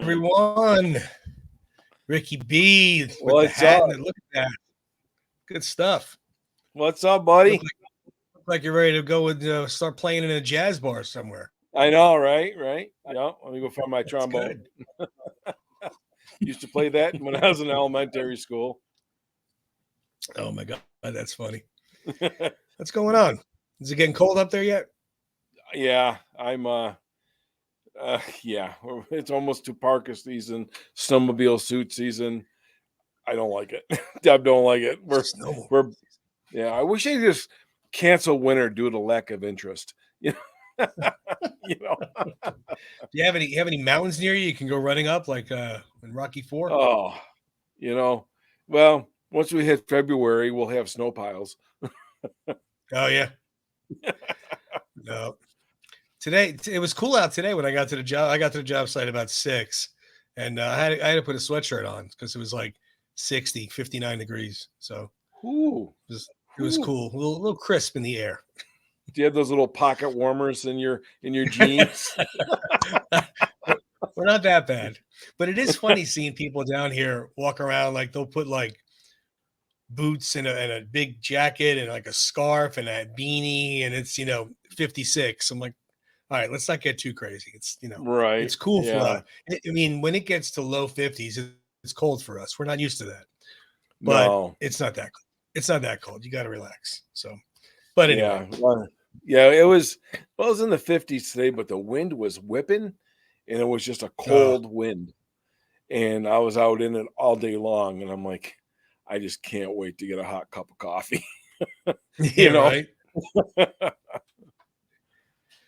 everyone. Ricky B with the What's hat up? and look at that. Good stuff. What's up, Look buddy? like you're ready to go and start playing in a jazz bar somewhere. I know, right? Right? Yeah. Let me go find my That's trombone. good. Used to play that when I was in elementary school. Oh my God, that's funny. What's going on? Is it getting cold up there yet? Yeah, I'm. Yeah, it's almost to parka season, snowmobile suit season. I don't like it. Deb don't like it. Snow. We're. Yeah, I wish they just cancel winter due to lack of interest. You know. Do you have any mountains near you can go running up like in Rocky Four? Oh, you know. Well, once we hit February, we'll have snow piles. Oh yeah. No. Today it was cool out today when I got to the job. I got to the job site about 6, and I had to put a sweatshirt on because it was like 60, 59 degrees. So Ooh, it was cool, a little crisp in the air. do you have those little pocket warmers in your jeans? We're not that bad, but it is funny seeing people down here walk around like they'll put like boots and a big jacket and like a scarf and a beanie, and it's 56. I'm like, all right, let's not get too crazy. It's Right. it's cool for Yeah. us. I mean, when it gets to low 50s, it's cold for us. We're not used to that, but No. it's not that cold. It's not that cold. You got to relax. So, but anyway, Yeah. Yeah. It was. Well, it was in the 50s today, but the wind was whipping, and it was just a uh, cold wind. And I was out in it all day long, and I'm like, I just can't wait to get a hot cup of coffee. yeah, you know. right.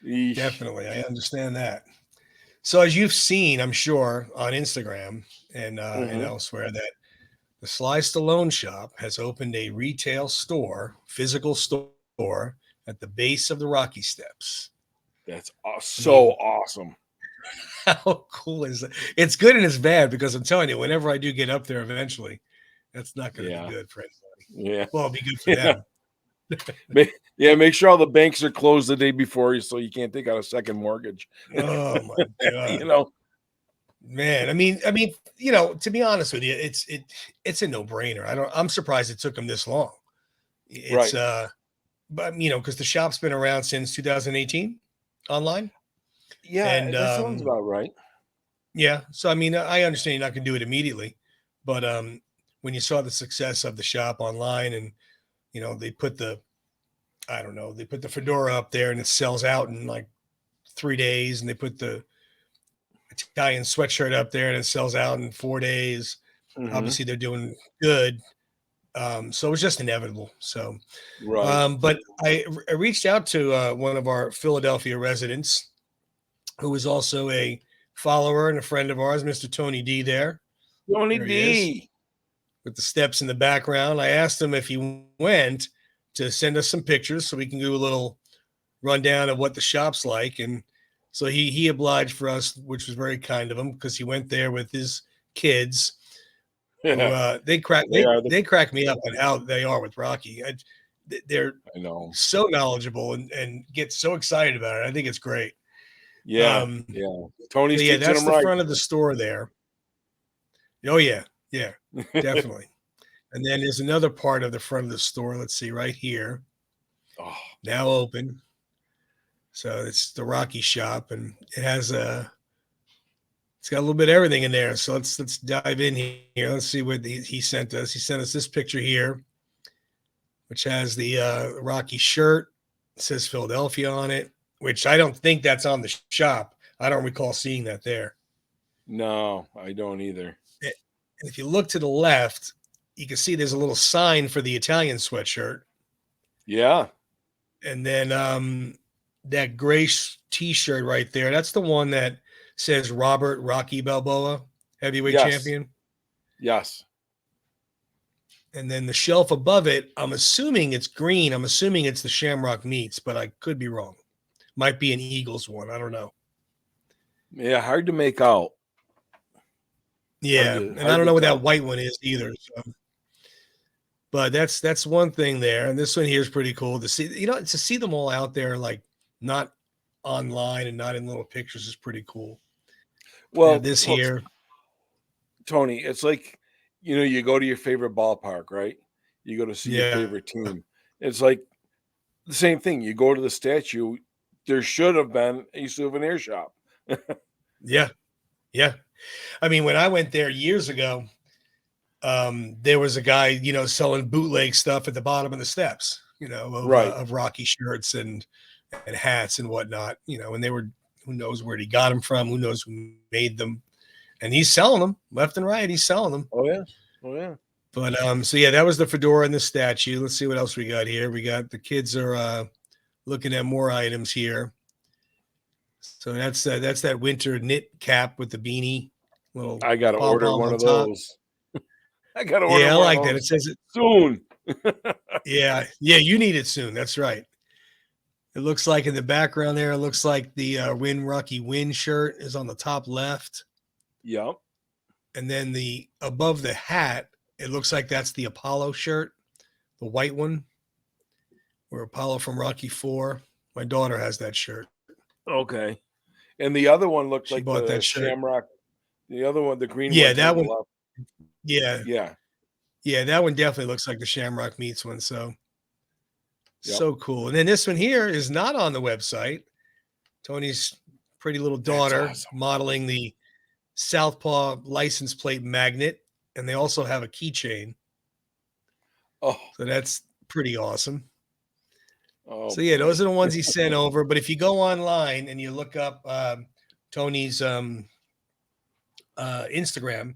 Eesh. Definitely, I understand that. So, as you've seen, I'm sure on Instagram and Mhm. elsewhere that the Sly Stallone Shop has opened a retail store, physical store at the base of the Rocky Steps. That's I so mean, awesome. how cool is that? It's good and it's bad because I'm telling you, whenever I do get up there eventually, that's not going to be Yeah. good for anybody. Yeah. Well, it'll be good for Yeah. them. Make sure all the banks are closed the day before, so you can't take out a second mortgage. Oh my you God, know, man! To be honest with you, it's a no brainer. I'm surprised it took them this long. It's right? but because the shop's been around since 2018 online, Yeah, and that sounds about right. yeah. So I mean, I understand you're not going to do it immediately, but when you saw the success of the shop online, and they put the I don't know, they put the fedora up there and it sells out in like 3 days, and they put the Italian sweatshirt up there and it sells out in 4 days. Hmm. Obviously, they're doing good. So it was just inevitable. So, Right. but I reached out to one of our Philadelphia residents who is also a follower and a friend of ours, Mr. Tony D. Tony There he is D. with the steps in the background. I asked him if he went to send us some pictures so we can do a little rundown of what the shop's like. And so he obliged for us, which was very kind of him because he went there with his kids who Yeah, they are they the. crack me up on how they are with Rocky. They're I know. so knowledgeable and get so excited about it. I think it's great. Yeah, Um, yeah. so Tony's yeah, teaching that's them the right. front of the store there. Oh yeah, yeah, definitely. And then there's another part of the front of the store. Let's see, right here, Oh, now open. So it's the Rocky shop, and it's got a little bit of everything in there. So let's dive in here. Let's see what he sent us. He sent us this picture here, which has the Rocky shirt. It says Philadelphia on it, which I don't think that's on the shop. I don't recall seeing that there. no, I don't either. And if you look to the left, you can see there's a little sign for the Italian sweatshirt, Yeah. and then that gray T-shirt right there. That's the one that says Robert Rocky Balboa, heavyweight Yes. champion. Yes. And then the shelf above it, I'm assuming it's green. I'm assuming it's the Shamrock Meats, but I could be wrong. Might be an Eagles one. I don't know. Yeah. Hard to make out. Yeah, and I Hard don't to know what that tell. white one is either. So. But that's one thing there, and this one here is pretty cool to see. To see them all out there, like not online and not in little pictures, is pretty cool. Have Well, this look, here. Tony, it's like, you go to your favorite ballpark, right? You go to see your Yeah. favorite team. It's like the same thing. You go to the statue. There should have been a souvenir shop. Yeah. Yeah. I mean, when I went there years ago, there was a guy, selling bootleg stuff at the bottom of the steps, Right. of Rocky shirts and hats and whatnot, and they were, who knows where he got them from, who knows who made them, and he's selling them left and right. He's selling them. Oh yeah. Oh yeah. But so yeah, that was the fedora and the statue. Let's see what else we got here. We got the kids are looking at more items here. So that's that winter knit cap with the beanie, little I gotta pom order pom one on of top. those. I gotta order Yeah, I one of like that. It those says it. soon. Yeah, yeah, you need it soon. That's right. It looks like in the background there, it looks like the Win Rocky Win shirt is on the top left. Yep. And then the above the hat, it looks like that's the Apollo shirt, the white one, where Apollo from Rocky 4. My daughter has that shirt. Okay. And the other one looked She like bought the that shirt. shamrock. The other one, the green Yeah, one to the that one. left. Yeah. Yeah. Yeah, that one definitely looks like the Shamrock Meats one. Yep. So cool. And then this one here is not on the website. Tony's pretty little That's daughter awesome. modeling the Southpaw license plate magnet, and they also have a keychain. Oh. So that's pretty awesome. Oh So yeah, those boy. are the ones he sent over. But if you go online and you look up Tony's Instagram,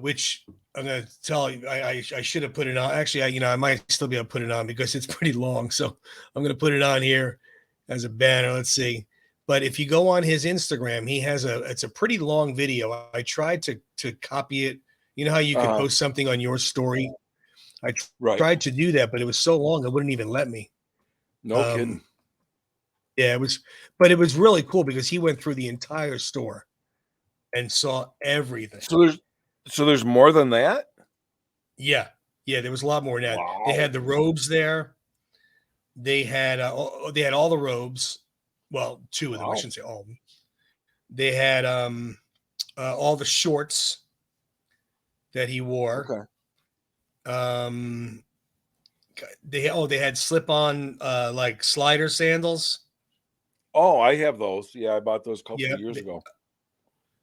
which I'm going to tell you, I should have put it on. Actually, I might still be able to put it on because it's pretty long. So I'm going to put it on here as a banner. Let's see. But if you go on his Instagram, it's a pretty long video. I tried to copy it. You know how you could Uh-huh. post something on your story? I Right. tried to do that, but it was so long it wouldn't even let me. No Um, kidding. yeah, but it was really cool because he went through the entire store and saw everything. So there's more than that? Yeah, yeah, there was a lot more than that. They Wow. had the robes there. They had all the robes. Well, two of them. I Wow. shouldn't say all of them. They had all the shorts that he wore. Okay. Um, they had slip on like slider sandals. Oh, I have those. Yeah, I bought those a couple Yeah. of years ago.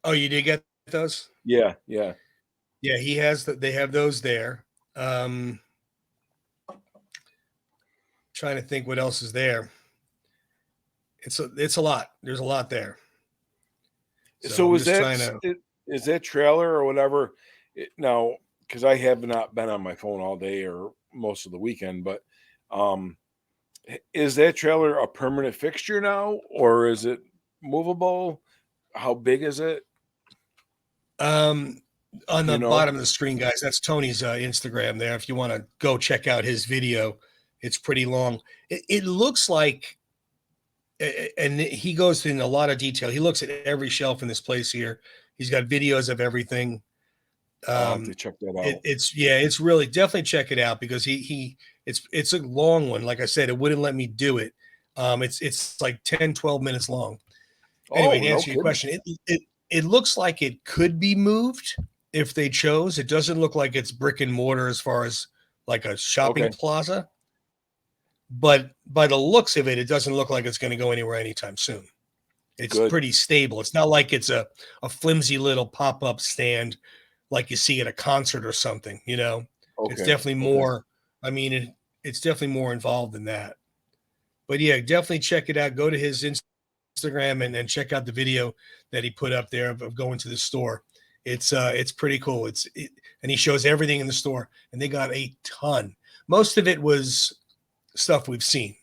Oh, you did get those? Yeah, yeah. Yeah, he has that. They have those there. Um, Trying to think what else is there. It's a lot. There's a lot there. So So I'm is just that trying to. is that trailer or whatever now, because I have not been on my phone all day or most of the weekend, but um is that trailer a permanent fixture now or is it movable? How big is it? Um, on Do the you know? bottom of the screen, guys, that's Tony's Instagram there. If you want to go check out his video, it's pretty long. It looks like, and he goes in a lot of detail. He looks at every shelf in this place here. He's got videos of everything. I'll have to Um, check that out. it's really definitely check it out because it's a long one. Like I said, it wouldn't let me do it. It's like 10-12 minutes long. Anyway, Oh, to no answer your kidding. question, it looks like it could be moved if they chose. It doesn't look like it's brick and mortar as far as like a shopping Okay, plaza, but by the looks of it, it doesn't look like it's going to go anywhere anytime soon. It's good. pretty stable. It's not like it's a flimsy little pop-up stand like you see at a concert or something, It's Okay, definitely okay. more, I mean, it's definitely more involved than that. But yeah, definitely check it out. Go to his Instagram and check out the video that he put up there of going to the store. It's pretty cool. And he shows everything in the store, and they got a ton. Most of it was stuff we've seen,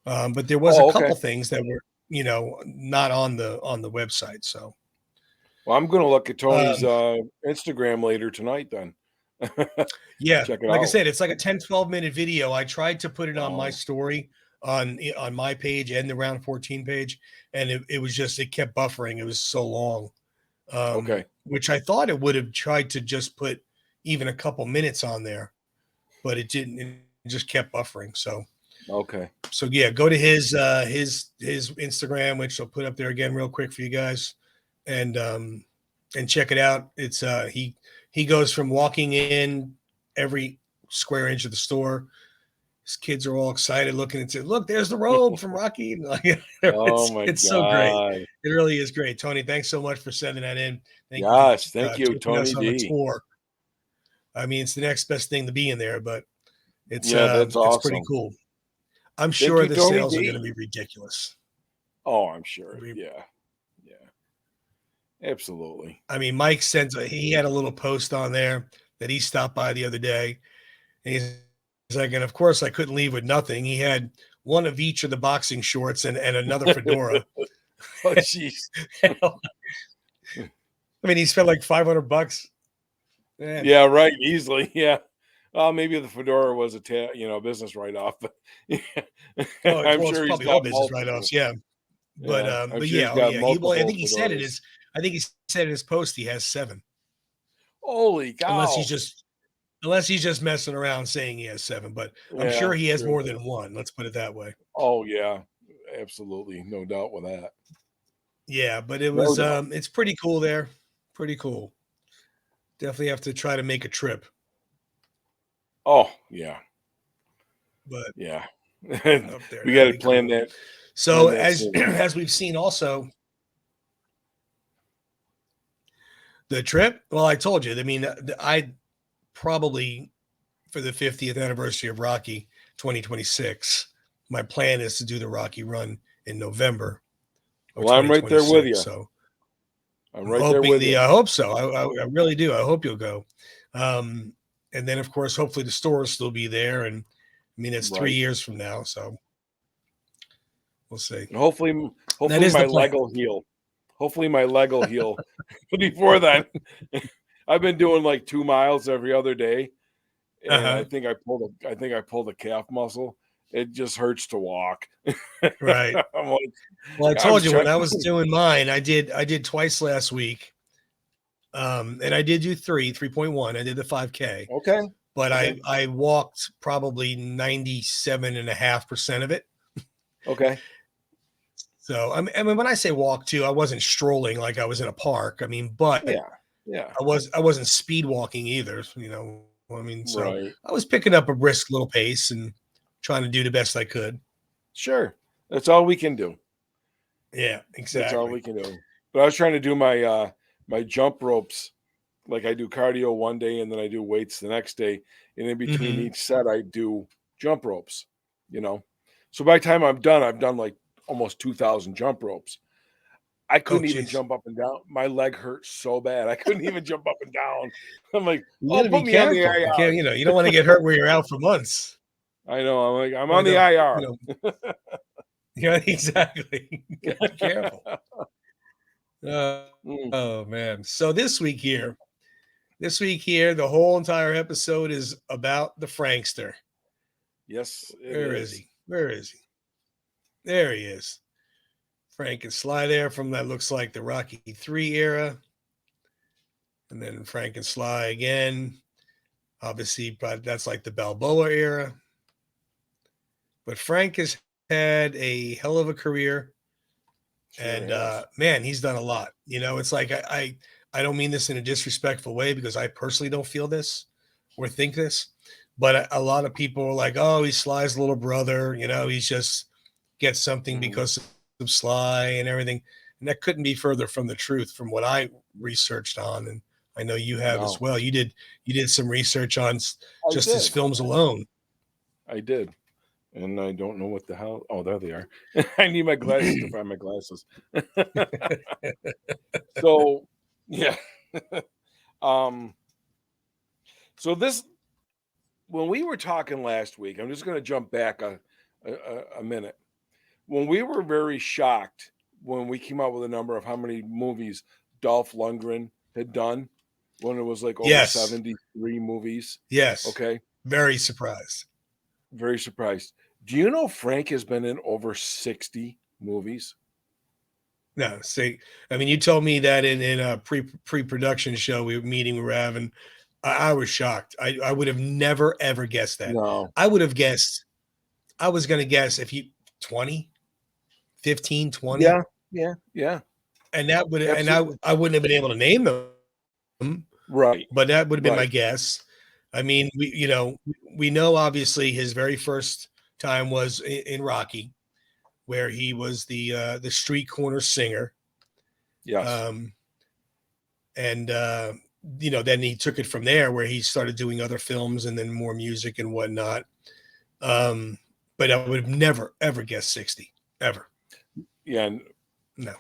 but there was a Oh, okay. couple things that were not on the website. So Well, I'm gonna look at Tony's um, Instagram later tonight then. yeah, Check it like I out. said, it's like a 10-12 minute video. I tried to put it on my Wow. story on my page and the round 14 page, and it was just it kept buffering. It was so long. Okay. Which I thought it would have tried to just put even a couple minutes on there, but it didn't. It just kept buffering. Okay. So yeah, go to his Instagram, which I'll put up there again real quick for you guys. and check it out. It's he goes from walking in every square inch of the store. His kids are all excited looking and say, "Look, there's the robe from Rocky." And Oh my it's so great. God. It really is great. Tony, thanks so much for sending that in. Thank you for Yes, thank you, taking us Tony on the D. tour. I mean, it's the next best thing to be in there, but Yeah, that's it's pretty awesome. cool. I'm Thank sure you, the Tony sales are going to D. be ridiculous. Oh, I'm sure. Yeah. Yeah. Absolutely. I mean, Mike he had a little post on there that he stopped by the other day. And he's like, and of course, I couldn't leave with nothing. He had one of each of the boxing shorts and another fedora. Oh, jeez. I mean, he spent like $500. Man. Yeah, right. Easily. Yeah. Maybe the fedora was a business write-off, but yeah. Oh, I'm well, it's sure he's probably all got business multiple. writes-offs. Yeah. Yeah, I'm But sure he's yeah, oh got yeah. I multiple think fedoras. I think he said in his post he has 7. Holy Unless cow! he's just messing around saying he has 7, but I'm Yeah, sure he has more true. than one. Let's put it that way. Oh yeah, absolutely, no doubt with that. Yeah, but No doubt. it's pretty cool there. Pretty cool. Definitely have to try to make a trip. Oh yeah, But yeah. up there, We got that'd to be cool. plan So that as soon. as we've seen also the trip, well, I told you, I mean, I probably for the 50th anniversary of Rocky 2026, my plan is to do the Rocky run in November of Well, I'm right there with 2026. you. So I'm I'm right there hoping with you. I hope so. I really do. I hope you'll go. And then of course, hopefully the store will still be there. And I mean, it's 3 Right. years from now. So we'll see. And hopefully, That hopefully is the my plan. leg will heal. Hopefully my leg will heal before then. I've been doing like 2 miles every other day, and Uh-huh. I think I pulled a calf muscle. It just hurts to walk. Right. I'm like, Well, I I'm told just you when trying. I was doing mine, I did twice last week. And I did do 3.1. I did the 5K, Okay, but okay, I walked probably 97.5% of it. okay. So I mean, when I say walk too, I wasn't strolling like I was in a park. I mean, but Yeah, yeah. I wasn't speed walking either. I mean, so Right. I was picking up a brisk little pace and trying to do the best I could. Sure. That's all we can do. Yeah, That's all exactly. we can do. But I was trying to do my jump ropes. Like I do cardio one day and then I do weights the next day. And in between Hmm. each set, I do jump ropes, you know. So by the time I'm done, I've done like almost 2,000 jump ropes. I Oh, couldn't even geez. jump up and down. My leg hurt so bad. I couldn't even jump up and down. I'm like, You got oh, to be put me on the careful. You IR. can't, you don't want to get hurt where you're out for months. I know. I'm like, I'm Or on the IR. yeah, exactly. You got to be careful. Uh, Mm, oh man. So this week here, the whole entire episode is about the Frankster. yes, it Where is is. he? Where is he? There he is. Frank and Sly there from that looks like the Rocky 3 era. And then Frank and Sly again. Obviously, but that's like the Balboa era. But Frank has had a hell of a career. Sure And has. man, he's done a lot. It's like I don't mean this in a disrespectful way because I personally don't feel this or think this, but a lot of people are like, oh, he's Sly's little brother. He's just gets something Mhm. because of Sly and everything. And that couldn't be further from the truth from what I researched on. And I know you have as No, well. You did some research on I just his did. films alone. I did. And I don't know what the hell. Oh, there they are. I need my glasses to find my glasses. So, yeah. um, so this, when we were talking last week, I'm just going to jump back a minute. When we were very shocked when we came out with a number of how many movies Dolph Lundgren had done, when it was like over Yes. 73 movies. Yes. Okay. Very surprised. Very surprised. Do you know Frank has been in over 60 movies? No, see, I mean, you told me that in a pre-production show we were having. I was shocked. I would have never ever guessed that. No. I would have guessed. I was going to guess if you 20, 15, 20. Yeah. Yeah. Yeah. and that would and Absolutely. I wouldn't have been able to name them, Right. but that would have been my Right. guess. I mean, we know obviously his very first time was in Rocky, where he was the street corner singer. Yes. Um, and then he took it from there, where he started doing other films and then more music and whatnot. Um, but I would have never ever guessed 60 ever. Yeah. And No.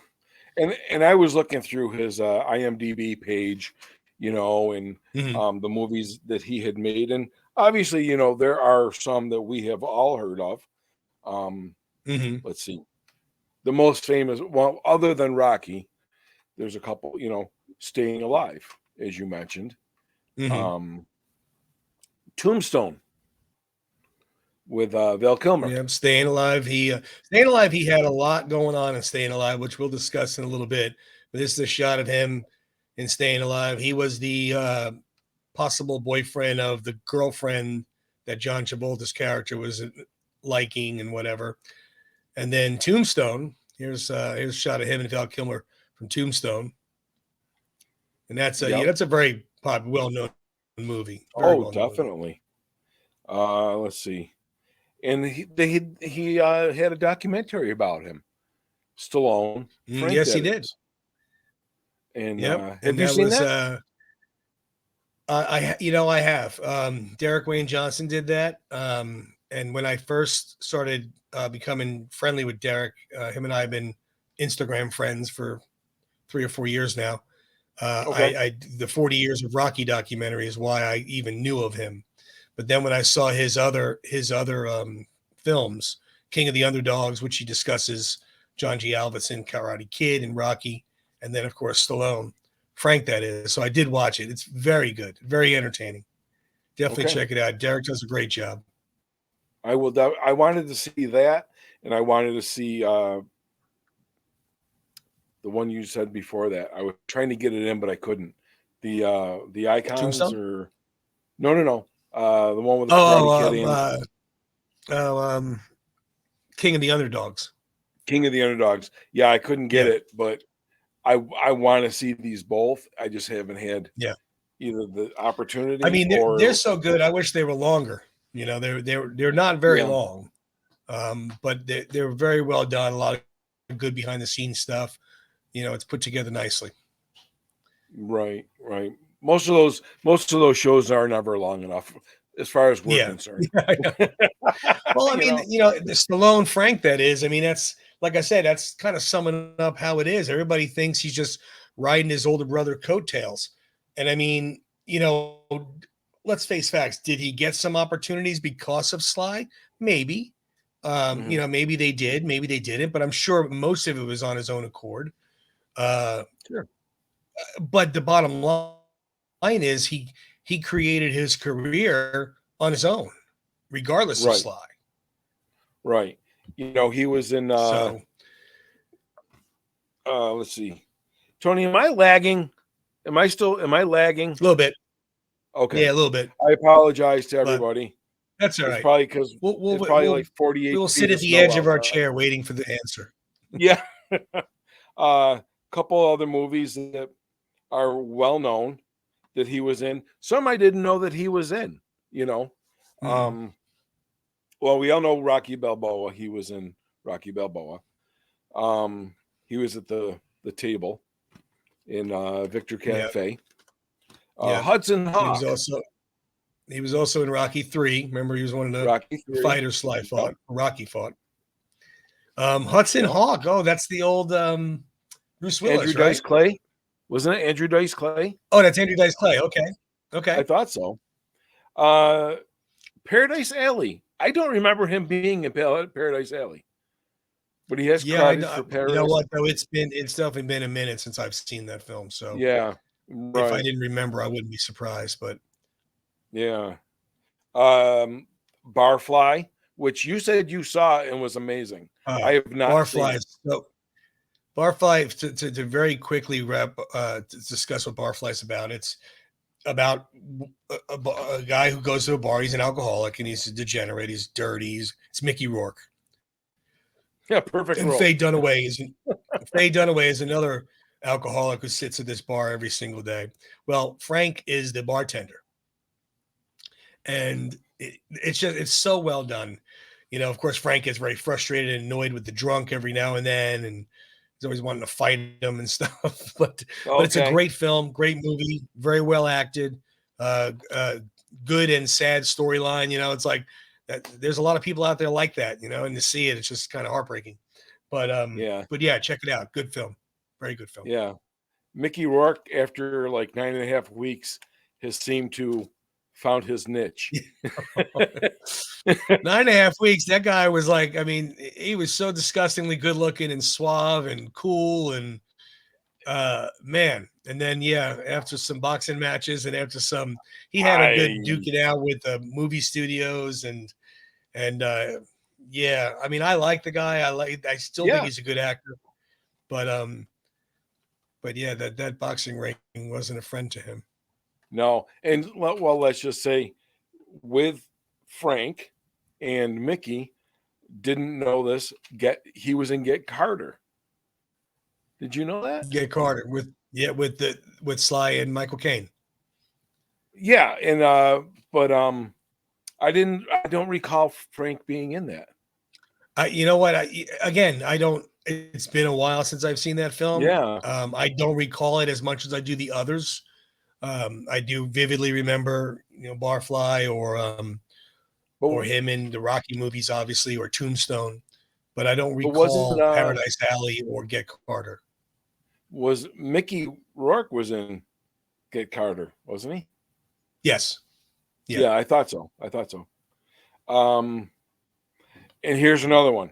I was looking through his IMDb page, and Hmm. the movies that he had made, and obviously, there are some that we have all heard of. Um, Hmm. let's see, the most famous, well, other than Rocky, there's a couple, Staying Alive, as you mentioned, Hmm. um, Tombstone with Val Kilmer. Yeah, Staying Alive. He had a lot going on in Staying Alive, which we'll discuss in a little bit. But this is a shot of him in Staying Alive. He was the possible boyfriend of the girlfriend that John Travolta's character was liking and whatever. And then Tombstone. Here's a shot of him and Val Kilmer from Tombstone, and Yep. that's a very popular, well known movie, very Oh, well known movie. definitely. Let's see, and he had a documentary about him, Stallone, Frank, Yes, he that did. is. And Yep, have and you that seen was that? I have. Derek Wayne Johnson did that. And when I first started becoming friendly with Derek, him and I have been Instagram friends for 3 or 4 years now. Okay. The 40 years of Rocky documentary is why I even knew of him. But then when I saw his other films, King of the Underdogs, which he discusses John G. Alvis in Karate Kid and Rocky, and then of course Stallone, Frank, that is. So I did watch it. It's very good, very entertaining. Definitely Okay. check it out. Derek does a great job. I will. I wanted to see that, and I wanted to see the one you said before that. I was trying to get it in, but I couldn't. The icons, Tombstone. or no, no, no. The one with the Oh, Karate Kid and oh, King of the Underdogs. King of the Underdogs. Yeah, I couldn't get Yeah, it, but I want to see these both. I just haven't had yeah. either the I opportunity mean, they're or so good. I wish they were longer. They're not very yeah, long, but they're very well done. A lot of good behind the scenes stuff. It's put together nicely. right, right. Most of those shows are never long enough, as far as we're Yeah. concerned. Well, I you mean, know, the Stallone Frank, that is. I mean, that's like I said, that's kind of summing up how it is. Everybody thinks he's just riding his older brother coattails, and I mean, let's face facts. Did he get some opportunities because of Sly? Maybe. mhm, Maybe they did, maybe they didn't, but I'm sure most of it was on his own accord. Uh, sure, but the bottom line is he created his career on his own, regardless of right, Sly. right. He was in. So Let's see, Tony. Am I lagging? Am I lagging? a little bit, yeah, Okay. a little bit, I apologize to but everybody. that's all It's right. probably because We'll we'll it's probably we'll like 48 we'll feet sit of at the snow edge of our outside. chair waiting for the answer. Yeah. Couple other movies that are well known that he was in. Some I didn't know that he was in, you know. Mhm. Um, well, we all know Rocky Balboa. He was in Rocky Balboa. Um, he was at the table in Victor Yeah, Cafe. yeah. Hudson He was Hawk, also he was also in Rocky 3. Remember, he was one of the Rocky 3. fighters Sly Yep. fought. Rocky fought. Hudson Yep. Hawk. Oh, that's the old Bruce Andrew Willis, Dice right? Clay. Wasn't it Andrew Dice Clay? Oh, that's Andrew Dice Clay. Okay. I Okay. thought so. Uh, Paradise Alley. I don't remember him being in Paradise Alley, but he has Yeah, I credits know. for You know Paradise. what though? It's definitely been a minute since I've seen that film. So Yeah, if I right. didn't remember, I wouldn't be surprised. But Yeah. Um, Barfly, which you said you saw and was amazing. uh I have not seen Barfly it. is so Barfly to very quickly to discuss what Barfly is about. It's about a guy who goes to a bar. He's an alcoholic and he's a degenerate. He's dirty. It's Mickey Rourke. Yeah, perfect And role. Faye Dunaway is another. alcoholic who sits at this bar every single day. Well, Frank is the bartender, and it's so well done. You know, of course, Frank gets very frustrated and annoyed with the drunk every now and then, and he's always wanting to fight him and stuff. But it's a Okay. great film, great movie, very well acted, good and sad storyline. You know, it's like that. There's a lot of people out there like that. You know, and to see it, it's just kind of heartbreaking. Yeah. But yeah, check it out. Good film, very good film. Yeah. Mickey Rourke, after like 9.5 weeks, has seemed to found his niche. 9.5 weeks. That guy was like, I mean, he was so disgustingly good looking and suave and cool and man. And then yeah, after some boxing matches and after some, he had a good I duking out with movie studios and yeah. I mean, I like the guy. I still think yeah. he's a good actor, but um, but yeah, that boxing ring wasn't a friend to him. No. And well, let's just say with Frank and Mickey, didn't know this. He was in Get Carter. Did you know that? Get Carter with Sly and Michael Caine. Yeah, and but I don't recall Frank being in that. You know what? Again, I don't. It's been a while since I've seen that film. Yeah. I don't recall it as much as I do the others. I do vividly remember, you know, Barfly or But him in the Rocky movies, obviously, or Tombstone, but I don't wasn't recall Paradise Alley or Get Carter. was Mickey Rourke was in Get Carter, wasn't he? Yes. Yeah. Yeah, I thought so. I thought so. Um and here's another one.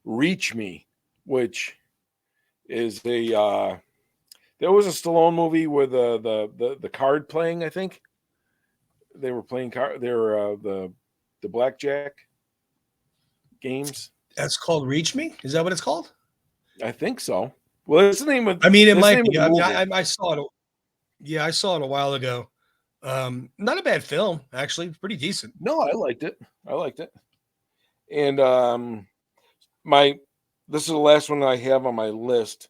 Reach Me, which is a there was a Stallone movie with the card playing, I think. They were playing card. They were the blackjack games. That's called Reach Me. Is that what it's called? I think so. Well, that's the name of I mean, it that's the might name of be. the I mean, movie. I saw it. Yeah, I saw it a while ago. Not a bad film, actually. Pretty decent. No, I liked it. I liked it. And my this is the last one I have on my list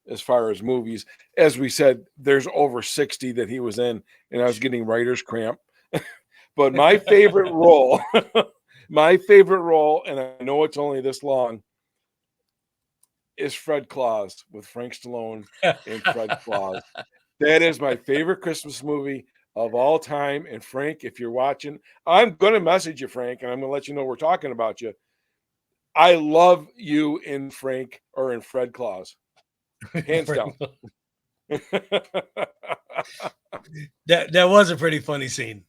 as far as movies. As we said, there's over 60 that he was in, and I was getting writer's cramp. But my favorite role, my favorite role, and I know it's only this long, is Fred Claus with Frank Stallone and Fred Claus. That is my favorite Christmas movie of all time. And Frank, if you're watching, I'm going to message you, Frank, and I'm going to let you know we're talking about you. I love you in Frank or in Fred Claus, hands down. That was a pretty funny scene.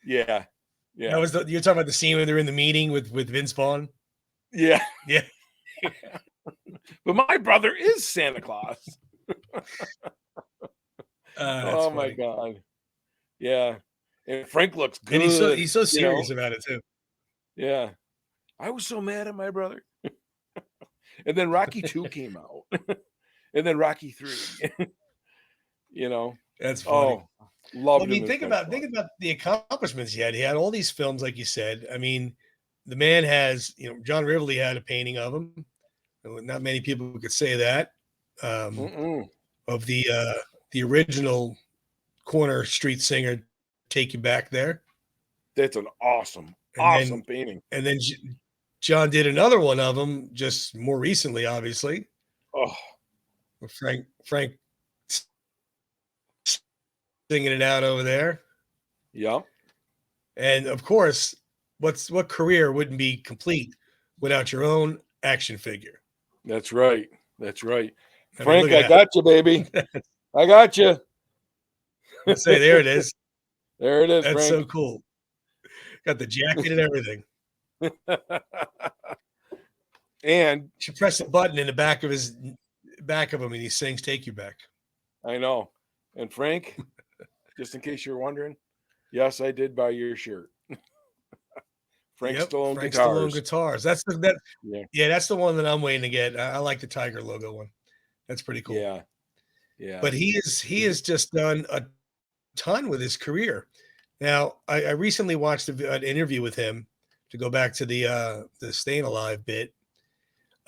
Yeah, That yeah, was you're talking about the scene when they're in the meeting with Vince Vaughn. yeah. Yeah. But my brother is Santa Claus. That's Oh my funny. god. Yeah. And Frank looks And good, he's so you know. serious about it too. Yeah. I was so mad at my brother. And then Rocky 2 came out. And then Rocky 3. You know. That's funny. Oh, Well, I loved him mean, in Fred Claus. think about the accomplishments he had. He had all these films, like you said. I mean, the man has, you know, John Rivoli had a painting of him. Not many people could say that. Um, Mm-mm. of the original corner street singer, Take You Back There. That's an awesome, And awesome then painting. John did another one of them just more recently, obviously. Oh, Frank singing it out over there. yeah. And of course, what career wouldn't be complete without your own action figure? That's right. That's right. I mean, look Frank, at I got you, baby. that. I got you. Let's say there it is. There it is, That's so Frank. cool. Got the jacket and everything. And Should press the button in the back of him, and he sings "Take You Back." I know. And Frank, just in case you're wondering, yes, I did buy your shirt. Frank Yep, Stallone Frank Stallone guitars. guitars. That's that. Yeah. Yeah, that's the one that I'm waiting to get. I like the Tiger logo one. That's pretty cool. Yeah. Yeah. But he has just done a ton with his career. Now, I recently watched an interview with him to go back to the Staying Alive bit.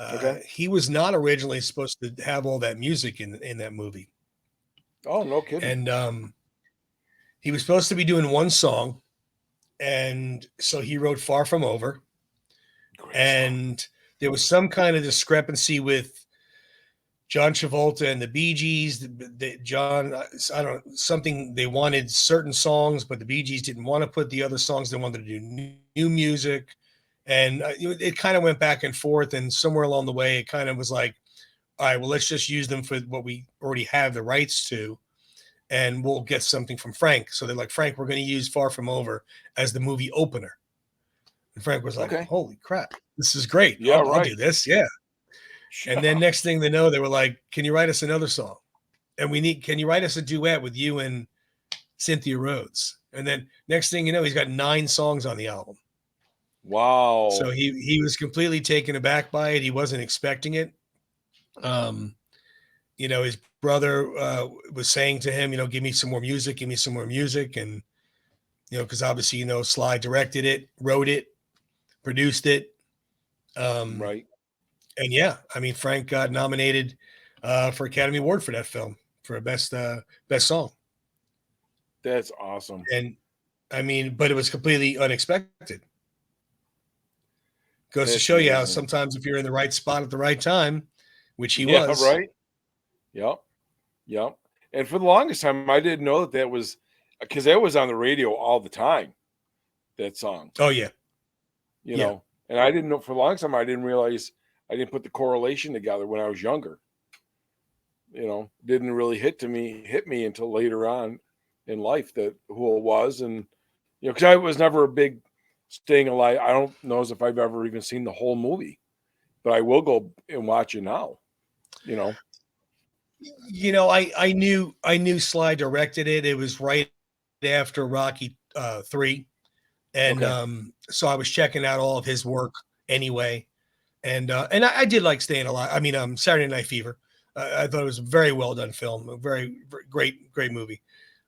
Okay. He was not originally supposed to have all that music in that movie, Oh, no kidding. and he was supposed to be doing one song, and so he wrote "Far From Over," Great song. and there was some kind of discrepancy with John Travolta and the Bee Gees. John, I don't know, something, they wanted certain songs, but the Bee Gees didn't want to put the other songs. They wanted to do new music, and it kind of went back and forth. And somewhere along the way, it kind of was like, all right, well, let's just use them for what we already have the rights to, and we'll get something from Frank. So they're like, Frank, we're going to use "Far From Over" as the movie opener. And Frank was like, Okay. holy crap, this is great. Yeah, I'll right. do this. Yeah. And then next thing they know, they were like, can you write us another song? And can you write us a duet with you and Cynthia Rhodes? And then next thing you know, he's got 9 songs on the album. Wow. So he was completely taken aback by it. He wasn't expecting it. His brother was saying to him, give me some more music, give me some more music. And, because obviously, Sly directed it, wrote it, produced it. Right. And yeah, I mean, Frank got nominated for Academy Award for that film for a best song. That's awesome. And I mean, but it was completely unexpected. Goes to That's show you how amazing. sometimes if you're in the right spot at the right time, which he Yeah, was. right. Yep. Yep. And for the longest time, I didn't know that was because that was on the radio all the time. That song, Oh yeah, yeah. and I didn't know for the longest time. I didn't realize I didn't put the correlation together when I was younger. Didn't really hit me until later on in life that who it was, and because I was never a big Staying Alive. I don't know if I've ever even seen the whole movie, but I will go and watch it now. I knew Sly directed it. It was right after Rocky 3, and Okay. so I was checking out all of his work anyway. And I did like Staying Alive. I mean, Saturday Night Fever. I thought it was a very well done film, a very, very great movie.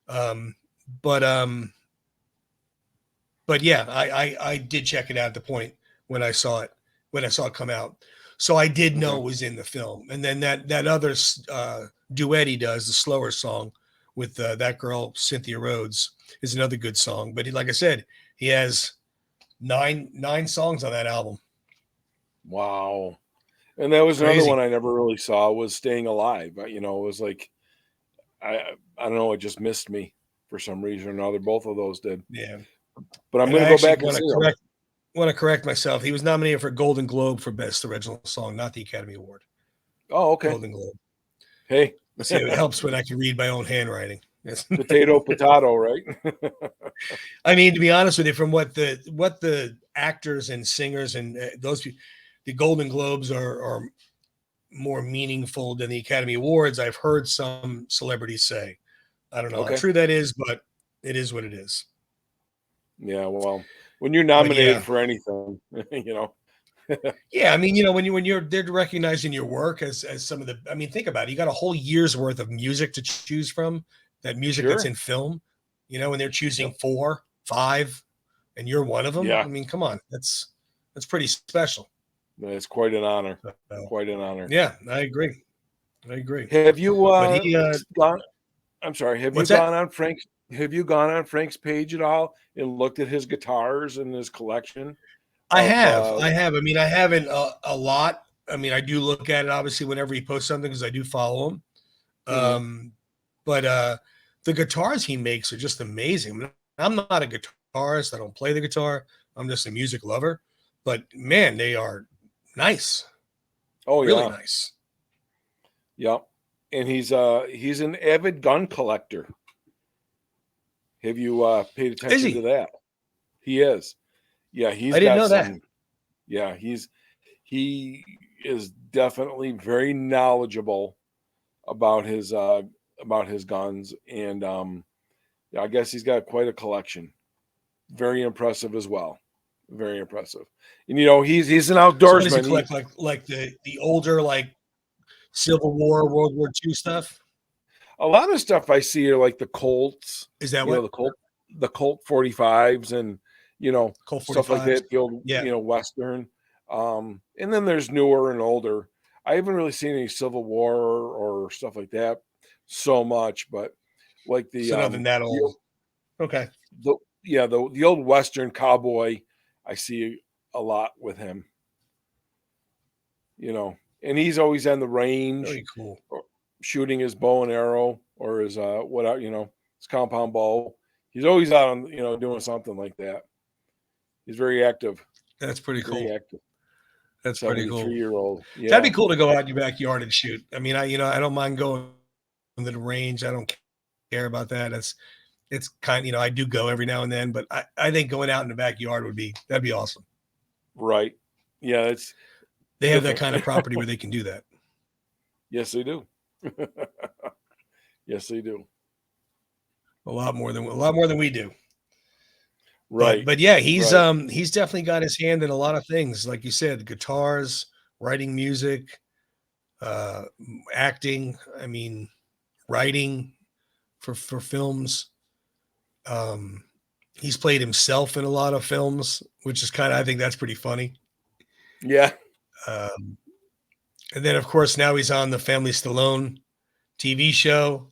Um, but but yeah, I did check it out at the point when I saw it come out. So I did know Okay. it was in the film. And then that other duet he does, the slower song with that girl Cynthia Rhodes, is another good song. But like I said, he has nine songs on that album. Wow. And that was another Crazy. one I never really saw was Staying Alive. It was like I don't know, it just missed me for some reason or another. Both of those did. Yeah. But I'm And going I to go actually back and see them. want to correct myself. He was nominated for Golden Globe for Best Original Song, not the Academy Award. Oh, okay. Golden Globe. Hey, See, it helps when I can read my own handwriting. potato, right? I mean, to be honest with you, from what the actors and singers and those people, the Golden Globes are more meaningful than the Academy Awards. I've heard some celebrities say. I don't know Okay. how true that is, but it is what it is. Yeah, well, when you're But nominated yeah, for anything, yeah. I mean, when they're recognizing your work as some of the. I mean, think about it. You got a whole year's worth of music to choose from. That music that's Sure. in film. And they're choosing Yep. 4, 5, and you're one of them. Yeah, I mean, come on, that's pretty special. it's quite an honor. So, Quite an honor. yeah, I agree. I agree. Have you But he, gone? I'm sorry. Have you what's that? gone on Frank's? Have you gone on Frank's page at all and looked at his guitars and his collection I of? have. I have. I mean, I haven't a lot. I mean, I do look at it obviously whenever he posts something because I do follow him. Mhm. But the guitars he makes are just amazing. I mean, I'm not a guitarist. I don't play the guitar. I'm just a music lover. But man, they are nice. Oh Really yeah, nice. yep. And he's an avid gun collector. Have you paid Is attention to he? that? He is. Yeah, he's I didn't got know that. some. Yeah, he is definitely very knowledgeable about his guns, and yeah, I guess he's got quite a collection. Very impressive as well. Very impressive. And he's an So what does he outdoorsman. collect? Like the older like Civil War, World War II stuff? A lot of stuff I see are like the Colts, Is that what? the Colt 45s and Colt stuff like 45s? that, the old, Yeah. Western. And then there's newer and older. I haven't really seen any Civil War or stuff like that so much, but like So nothing that old. the, Okay. the old Western cowboy, I see a lot with him, and he's always on the range, Very cool. shooting his bow and arrow or his his compound bow. He's always out on doing something like that. He's very active, That's pretty very cool. active. That's pretty cool. 73-year-old. That'd Yeah, be cool to go out in your backyard and shoot. I mean, I don't mind going to the range. I don't care about that. It's kind, I do go every now and then, but I think going out in the backyard that'd be awesome. right. Yeah, it's They have that different. kind of property where they can do that. Yes, they do. Yes, they do. A lot more than we do. Right. But yeah, he's Right. he's definitely got his hand in a lot of things. Like you said, guitars, writing music, uh acting, I mean, writing for films. Um he's played himself in a lot of films, which is kind of, I think that's pretty funny. Yeah. Um and then of course now he's on the Family Stallone TV show,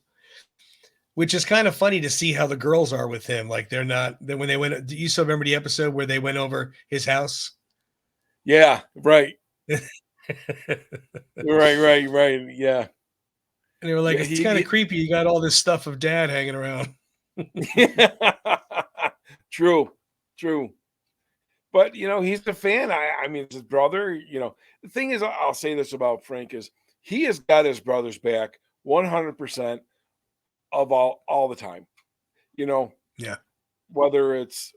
which is kind of funny to see how the girls are with him. Like they're not, then when they went, do you still remember the episode where they went over his house? Yeah. Right. Right. Yeah. And they were like, Yeah. it's kind of creepy. You got all this stuff of dad hanging around. True. True. But he's a fan. I mean, his brother. The thing is, I'll say this about Frank is he has got his brother's back 100% of all the time. You know, Yeah. whether it's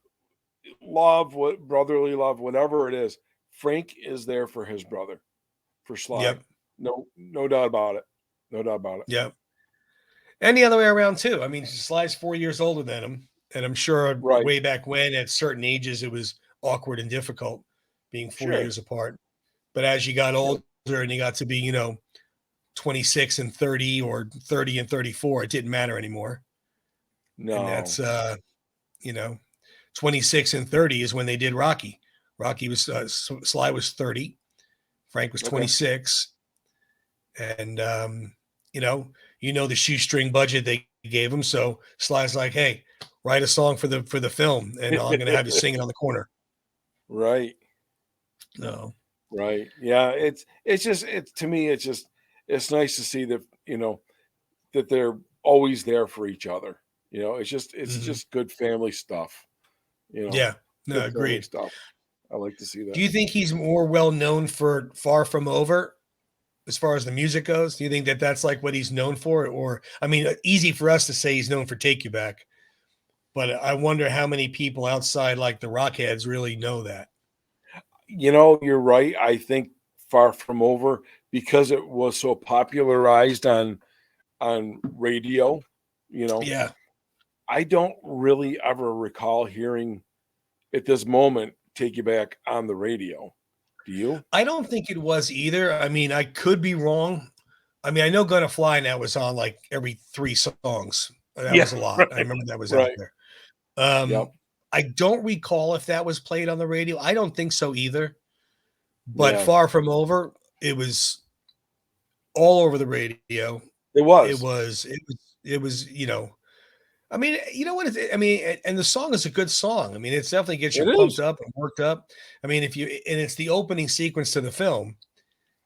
what brotherly love, whatever it is, Frank is there for his brother, for Sly. Yep. No doubt about it. No doubt about it. Yep. And the other way around too. I mean, Sly's 4 years older than him. And I'm sure Right. way back when at certain ages, it was awkward and difficult being four Sure. years apart. But as you got older and you got to be, 26 and 30 or 30 and 34, it didn't matter anymore. And No. that's, 26 and 30 is when they did Rocky. Rocky was, Sly was 30. Frank was Okay. 26. And, the shoestring budget they gave him. So Sly's like, hey, write a song for the film, and I'm going to have you sing it on the corner. Right. No. Right. Yeah. To me, it's nice to see that, that they're always there for each other. It's just good family stuff. Yeah. No, Good family agreed. stuff. I like to see that. Do you think he's more well known for Far From Over as far as the music goes? Do you think that that's like what he's known for? Or, I mean, easy for us to say he's known for Take You Back, but I wonder how many people outside like the Rockheads really know that. You're right. I think Far From Over, because it was so popularized on radio, Yeah. I don't really ever recall hearing at this moment Take You Back on the radio. Do you? I don't think it was either. I mean, I could be wrong. I mean, I know Gonna Fly Now was on like every 3 songs. That was a lot. Right. I remember that was out Right. there. Yep. I don't recall if that was played on the radio. I don't think so either. But Yeah. Far From Over, it was all over the radio. It It was. was I mean, you know what? I mean, and the song is a good song. I mean, it's definitely gets you It pumped is. up and worked up. I mean, and it's the opening sequence to the film,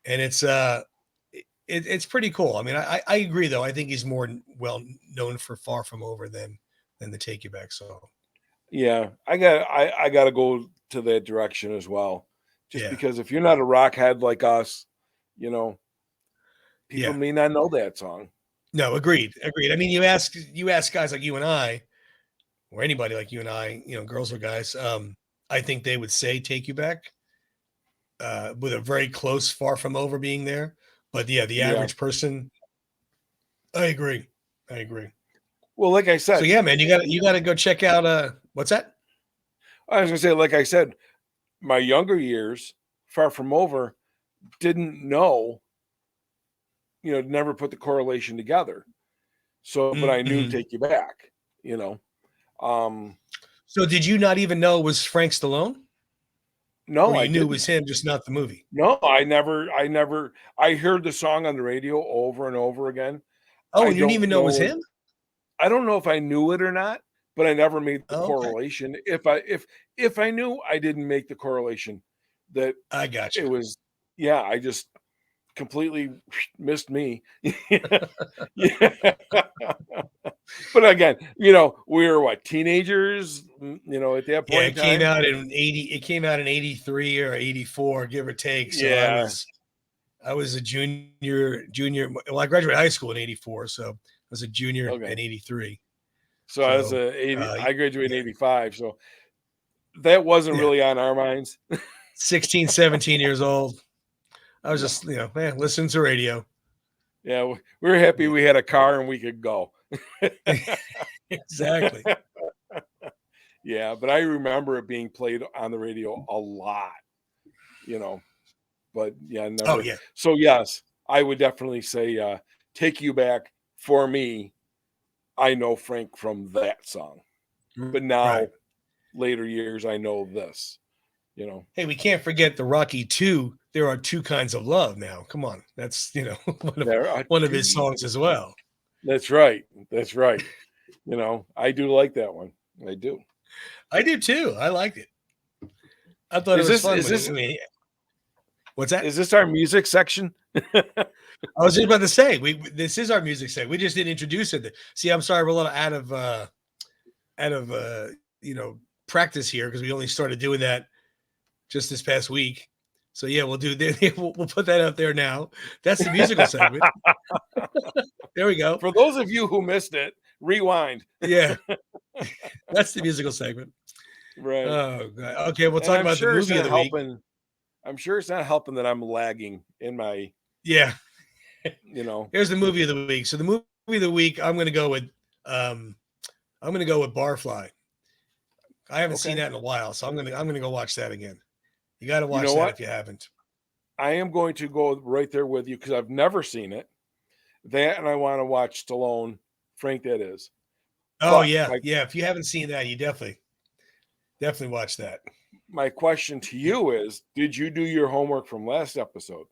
and it's pretty cool. I mean, I agree though. I think he's more well known for Far From Over than the Take You Back song. Yeah. I got to go to that direction as well. Just Yeah. because if you're not a rock head like us, people Yeah. may not know that song. No, agreed. I mean, you ask guys like you and I, or anybody like you and I, girls or guys, I think they would say Take You Back, with a very close Far From Over being there. But yeah, the Yeah. average person, I agree. Well, like I So said, yeah, man, you gotta go check out what's that? I was gonna say, like I said, my younger years, Far From Over, didn't know, never put the correlation together. So, but I knew Mhm. Take You Back, um, So did you not even know it was Frank Stallone? No, or I you knew it didn't. was him, just not the movie? No, I heard the song on the radio over and over again. Oh, I and you didn't don't even know it was know him? I don't know if I knew it or not, but I never made the Oh, okay. correlation. If I knew, I didn't make the correlation that I got it you. was yeah, I just completely missed me. Yeah. But again, we were what, teenagers, at that Yeah, point in time? it came out in 83 or 84, give or take. So Yeah. I was a junior. Well, I graduated high school in 84, so I was a junior Okay. in 83. So I was So I graduated yeah, in 85, so that wasn't yeah, really on our minds. 16, 17 years old. I was No. just, listening to radio. Yeah, we were happy Yeah, we had a car and we could go. exactly. Yeah, but I remember it being played on the radio a lot, you know. But yeah, Oh never. yeah, So yes, I would definitely say take you back for me. I know Frank from that song. But right. now later years I know this. Hey, we can't forget the Rocky 2. There are two kinds of love now. Come on. That's, There are one of his two. songs as well. That's right. That's right. I do like that one. I do. I do too. I liked it. I thought it Is was this fun, is but this what's that? is this our music section? I was just about to say this is our music set. We just didn't introduce it. See, I'm sorry, we're a little out of practice here because we only started doing that just this past week. So yeah, we'll do we'll put that out there now. That's the musical segment. There we go. For those of you who missed it, rewind. Yeah, that's the musical segment. Right. Oh God. Okay, we'll And talk I'm about the sure it's movie of not the week. helping. I'm sure it's not helping that I'm lagging in my, Yeah, you know. here's the movie of the week. So the movie of the week, um I'm gonna go with Barfly. I haven't seen Okay. that in a while, so I'm gonna go watch that again. You got to You know watch that what? if you haven't. I am going to go right there with you because I've never seen it. That and I want to watch Stallone, Frank that is. Oh But yeah, my yeah. If you haven't seen that, you definitely watch that. my question to you is, did you do your homework from last episode?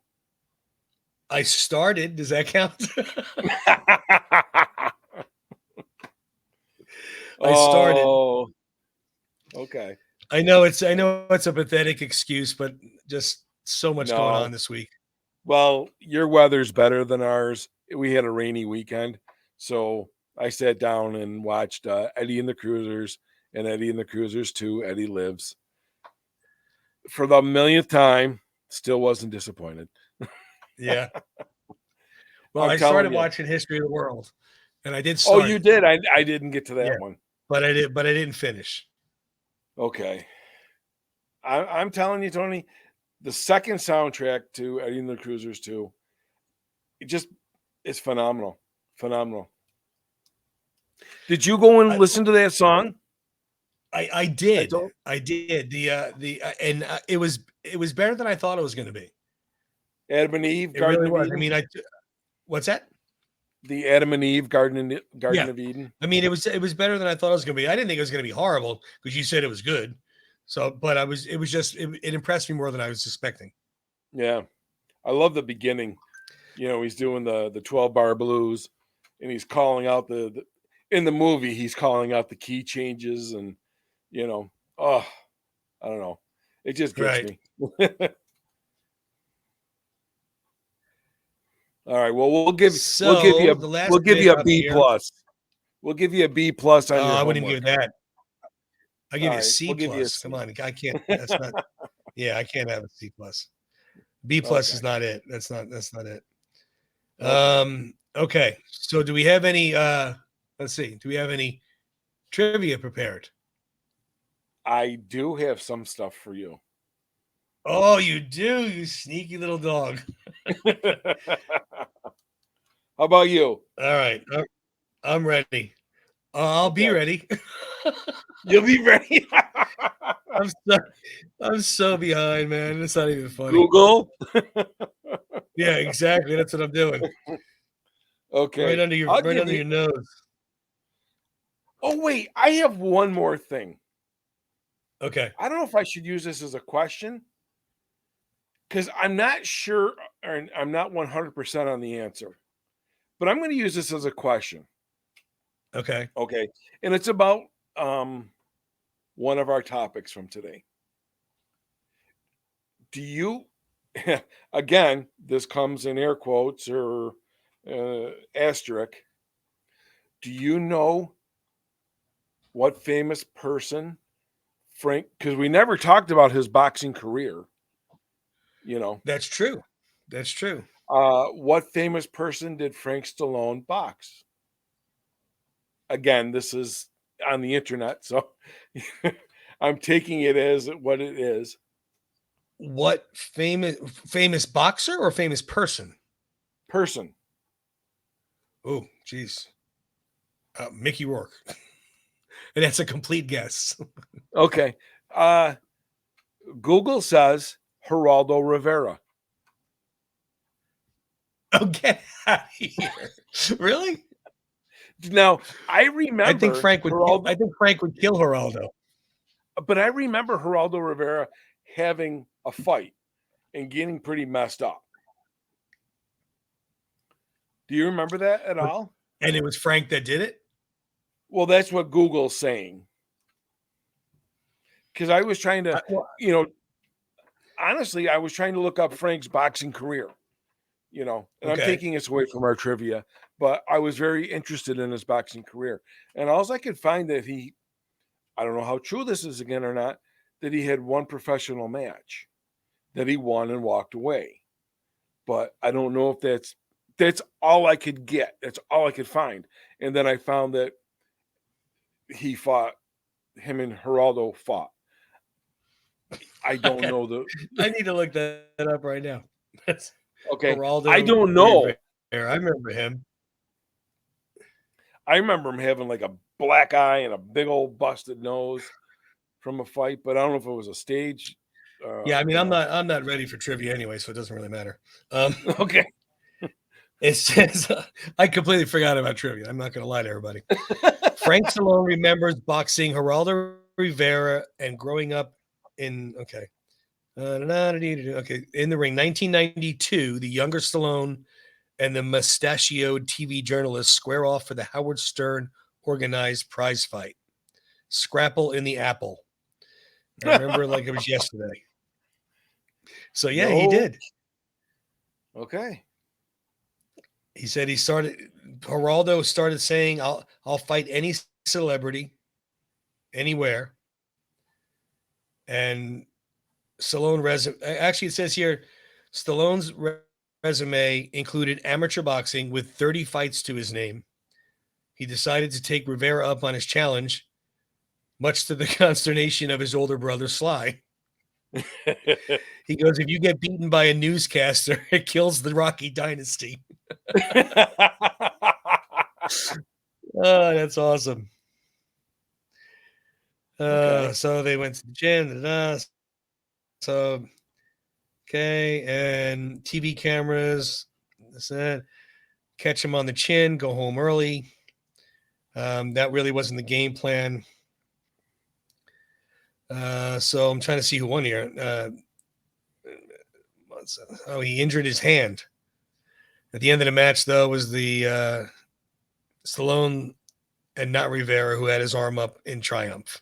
I started. Does that count? I started. Oh, okay. I know it's a pathetic excuse, but just so much going on No. this week. Well, your weather's better than ours. We had a rainy weekend. So I sat down and watched Eddie and the Cruisers and Eddie and the Cruisers 2, Eddie Lives. For the millionth time, still wasn't disappointed. Yeah. Well, I'm I telling started you. watching History of the World, and I did Oh, start you it. did? I didn't get to Yeah, that one. but I didn't finish. Okay. I'm telling you, Tony, the second soundtrack to Eddie and the Cruisers 2, it just it's phenomenal. Phenomenal. Did you go and I, listen to that song? I I did. don't. I did. The and it was better than I thought it was going to be. Adam and Eve, It really Garden of was. I Eden. mean, what's that? The Adam and Eve, Garden Yeah. of Eden. I mean, it was better than I thought it was going to be. I didn't think it was going to be horrible because you said it was good. So, but it impressed me more than I was expecting. Yeah, I love the beginning. He's doing the 12-bar blues, and he's calling out the in the movie. He's calling out the key changes, and oh, I don't know. It just gets Right. me. All right. Well, So the last we'll give bit you a up B here. plus. We'll give you a B plus on Oh, your I wouldn't even homework. give that. I give All you a right, C we'll give you a plus. Come C. on, I can't. That's not. Yeah, I can't have a C plus. B plus Okay. is not it. That's not it. Okay. Okay. So do we have any let's see. Do we have any trivia prepared? I do have some stuff for you. Oh, you do, you sneaky little dog. How about you? All right. I'm ready. I'll be Okay. ready. You'll be ready. I'm so I'm so behind, man. It's not even funny. Google. Yeah, exactly. That's what I'm doing. Okay. I'll Right give under you. your nose. 'Cause- Oh, wait. I have one more thing. Okay. I don't know if I should use this as a question because I'm not sure or I'm not 100% on the answer, but I'm going to use this as a question. Okay. Okay. And it's about um, one of our topics from today. Do you, again, this comes in air quotes or asterisk, do you know what famous person Frank, because we never talked about his boxing career, you know, That's true. That's true. what famous person did Frank Stallone box? Again, this is on the internet, so I'm taking it as what it is. What famous boxer or famous person? Person. Oh, geez. Mickey Rourke. And that's a complete guess. Okay. Uh, Google says Geraldo Rivera. Oh, get out of here. Really? Now, I remember I Geraldo, think Frank would kill Geraldo. but I remember Geraldo Rivera having a fight and getting pretty messed up. Do you remember that at all? And it was Frank that did it? Well, that's what Google's saying. Because I was trying to, Well, you know, honestly, I was trying to look up Frank's boxing career, and I'm okay. taking us away from our trivia, but I was very interested in his boxing career. And all I could find that I don't know how true this is again or not, that he had one professional match that he won and walked away. But I don't know if that's all I could get. That's all I could find. And then I found that him and Geraldo fought. I don't know the I need to look that up right now. That's okay. I Geraldo don't know. Rivera. I remember him. I remember him having like a black eye and a big old busted nose from a fight, but I don't know if it was a stage. Yeah, I mean, You know. I'm not ready for trivia anyway, so it doesn't really matter. Um, Okay. it's just I completely forgot about trivia. I'm not going to lie to everybody. Frank Stallone remembers boxing Geraldo Rivera and growing up in okay. Okay, in the ring, 1992, the younger Stallone and the mustachioed TV journalist square off for the Howard Stern organized prize fight. Scrapple in the Apple. I remember it like it was yesterday. So yeah, he No. did. Okay. He said Geraldo started saying, I'll fight any celebrity anywhere. And Stallone actually, it says here, Stallone's resume included amateur boxing with 30 fights to his name. He decided to take Rivera up on his challenge, much to the consternation of his older brother, Sly. He goes, if you get beaten by a newscaster, it kills the Rocky dynasty. Oh, that's awesome. Okay. So they went to the gym. So, okay. And TV cameras. That's it. Catch him on the chin, go home early. That really wasn't the game plan. So I'm trying to see who won here. He injured his hand. At the end of the match, though, was the Stallone and not Rivera who had his arm up in triumph.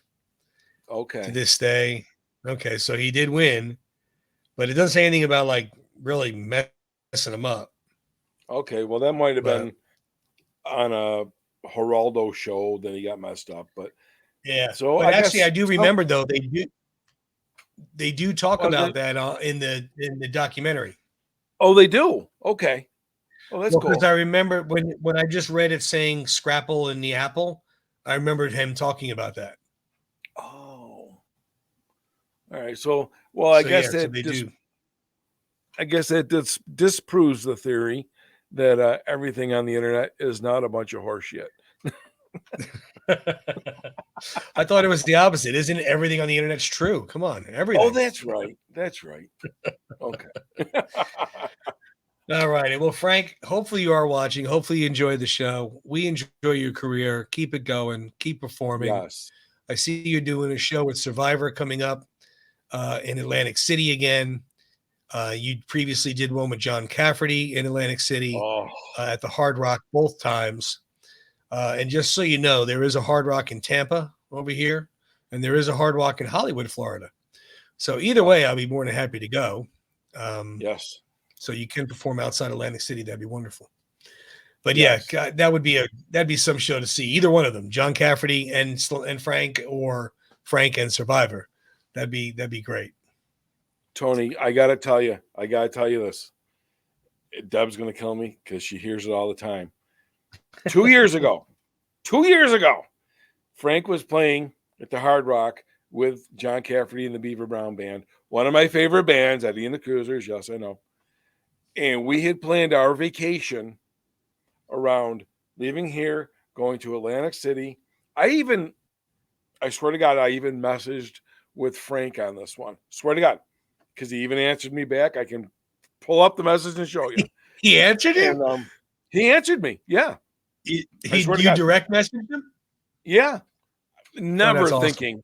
To Okay. this day. Okay, so he did win, but it doesn't say anything about like really messing him up. Okay. Well, that might have But been on a Geraldo show that he got messed up, but yeah, so but I actually, guess I do remember though they do talk well, about that in the documentary. oh, they do. Okay. Oh, that's Well, because cool. I remember when I just read it saying Scrapple in the Apple, I remembered him talking about that. Oh. All right. So, well, So yeah, so they do. I guess that disproves the theory that everything on the internet is not a bunch of horse shit. I thought it was the opposite. Isn't everything on the internet's true? Come on, Oh, everything. that's right. That's right. Okay. All right. Well, Frank, hopefully you are watching. Hopefully you enjoy the show. We enjoy your career. Keep it going. Keep performing. Yes. I see you're doing a show with Survivor coming up in Atlantic City again. You previously did one with John Cafferty in Atlantic City Oh, at the Hard Rock both times. And just so you know, there is a Hard Rock in Tampa over here, and there is a Hard Rock in Hollywood, Florida. So either way, I'll be more than happy to go. yes. So you can perform outside Atlantic City. That'd be wonderful. But Yes. yeah, God, that'd be some show to see. Either one of them, John Cafferty and Frank, or Frank and Survivor. That'd be great. Tony, I gotta tell you this. Deb's gonna kill me because she hears it all the time. 2 years ago, Frank was playing at the Hard Rock with John Cafferty and the Beaver Brown Band, one of my favorite bands, Eddie and the Cruisers. Yes, I know. And we had planned our vacation around leaving here, going to Atlantic City. I swear to God, I even messaged with Frank on this one. Swear to God, because he even answered me back. I can pull up the message and show you. He answered you? And he answered me. Yeah. You direct message him? Yeah. Never awesome. thinking,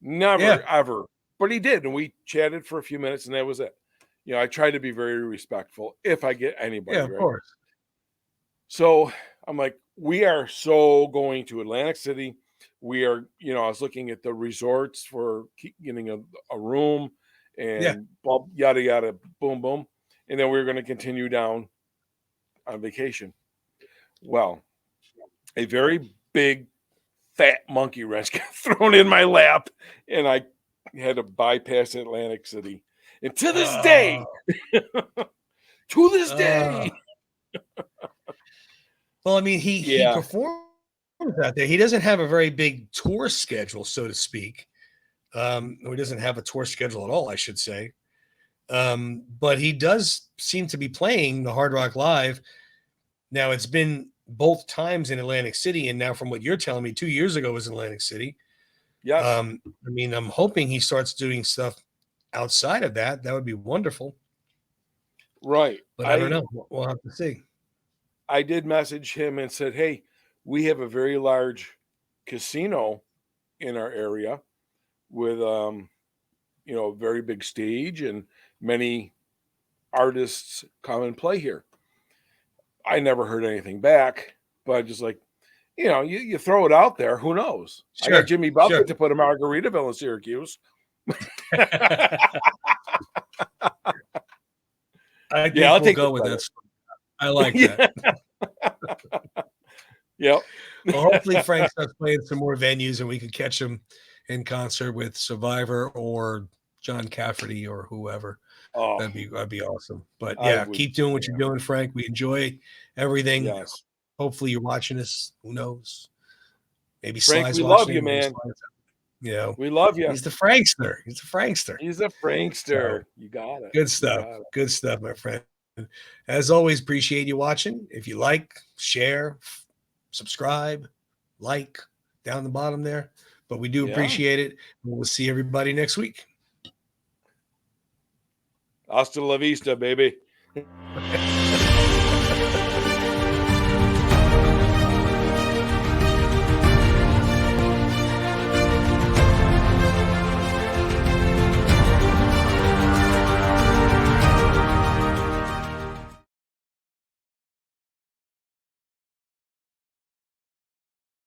never, ever. But he did. And we chatted for a few minutes, and that was it. You know, I try to be very respectful if I get anybody. Yeah, of course. So I'm like, we are so going to Atlantic City. We are, I was looking at the resorts for getting a room and yada, yada, boom, boom. And then we were going to continue down on vacation. Well, a very big, fat monkey wrench got thrown in my lap, and I had to bypass Atlantic City. And to this day, well, I mean, he performs out there. He doesn't have a very big tour schedule, so to speak. Or he doesn't have a tour schedule at all, I should say. But he does seem to be playing the Hard Rock Live. Now, it's been both times in Atlantic City, and now from what you're telling me, 2 years ago was in Atlantic City. Yes. I mean, I'm hoping he starts doing stuff outside of that. That would be wonderful. Right. But I don't know. We'll have to see. I did message him and said, hey, we have a very large casino in our area with, a very big stage, and many artists come and play here. I never heard anything back, but I just like, you throw it out there. Who knows? Sure, I got Jimmy Buffett to put a Margaritaville in Syracuse. I think I'll go with that. I like that. Yep. Well, hopefully Frank starts playing some more venues and we can catch him in concert with Survivor or John Cafferty or whoever. Oh, that'd be awesome. But yeah, keep doing what you're doing, Frank. We enjoy everything. Yes. Hopefully you're watching us. Who knows? Maybe Frank, Sly's we watching. Love you, man. We love you. He's the Frankster. So, you got it. Good stuff. Good stuff, my friend. As always, appreciate you watching. If you like, share, subscribe, like down the bottom there. But we do appreciate it. We'll see everybody next week. Hasta la vista, baby.